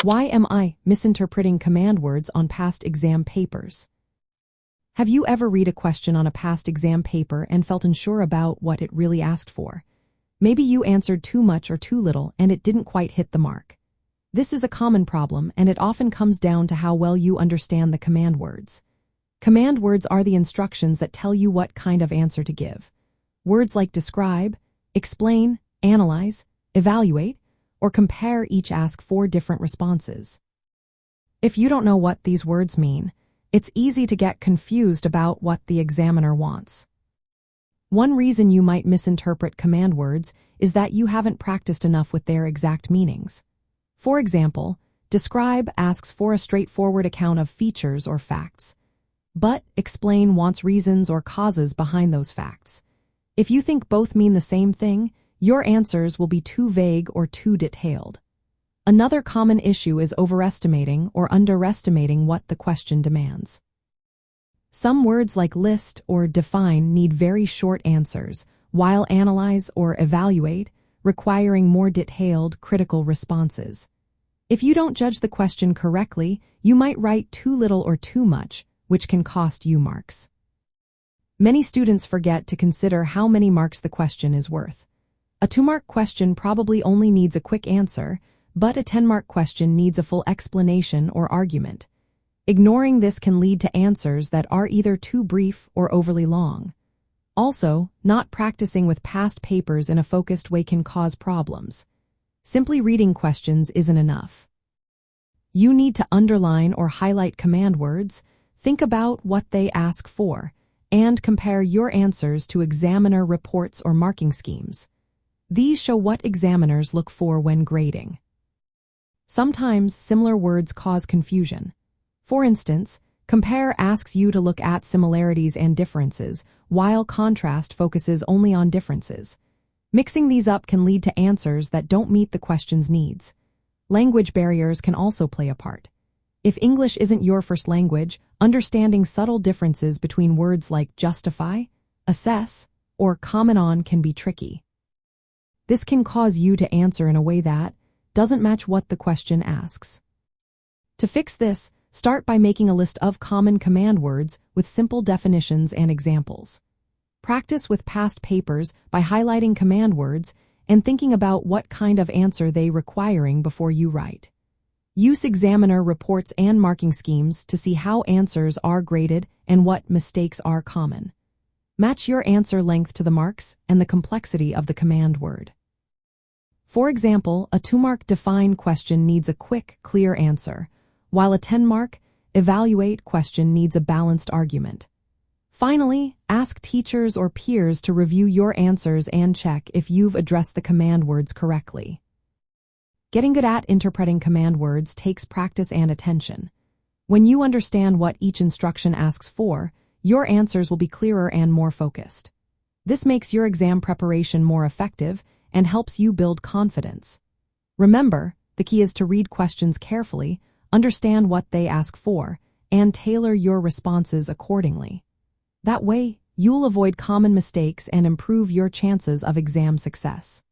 Why am I misinterpreting command words on past exam papers? Have you ever read a question on a past exam paper and felt unsure about what it really asked for? Maybe you answered too much or too little and it didn't quite hit the mark. This is a common problem, and it often comes down to how well you understand the command words. Command words are the instructions that tell you what kind of answer to give. Words like describe, explain, analyze, evaluate, or compare each ask 4 different responses. If you don't know what these words mean, it's easy to get confused about what the examiner wants. One reason you might misinterpret command words is that you haven't practiced enough with their exact meanings. For example, describe asks for a straightforward account of features or facts, but explain wants reasons or causes behind those facts. If you think both mean the same thing, your answers will be too vague or too detailed. Another common issue is overestimating or underestimating what the question demands. Some words like list or define need very short answers, while analyze or evaluate requiring more detailed, critical responses. If you don't judge the question correctly, you might write too little or too much, which can cost you marks. Many students forget to consider how many marks the question is worth. A 2-mark question probably only needs a quick answer, but a 10-mark question needs a full explanation or argument. Ignoring this can lead to answers that are either too brief or overly long. Also, not practicing with past papers in a focused way can cause problems. Simply reading questions isn't enough. You need to underline or highlight command words, think about what they ask for, and compare your answers to examiner reports or marking schemes. These show what examiners look for when grading. Sometimes similar words cause confusion. For instance, compare asks you to look at similarities and differences, while contrast focuses only on differences. Mixing these up can lead to answers that don't meet the question's needs. Language barriers can also play a part. If English isn't your first language, understanding subtle differences between words like justify, assess, or comment on can be tricky. This can cause you to answer in a way that doesn't match what the question asks. To fix this, start by making a list of common command words with simple definitions and examples. Practice with past papers by highlighting command words and thinking about what kind of answer they requiring before you write. Use examiner reports and marking schemes to see how answers are graded and what mistakes are common. Match your answer length to the marks and the complexity of the command word. For example, a 2-mark define question needs a quick, clear answer, while a 10-mark evaluate question needs a balanced argument. Finally, ask teachers or peers to review your answers and check if you've addressed the command words correctly. Getting good at interpreting command words takes practice and attention. When you understand what each instruction asks for, your answers will be clearer and more focused. This makes your exam preparation more effective and helps you build confidence. Remember, the key is to read questions carefully, understand what they ask for, and tailor your responses accordingly. That way, you'll avoid common mistakes and improve your chances of exam success.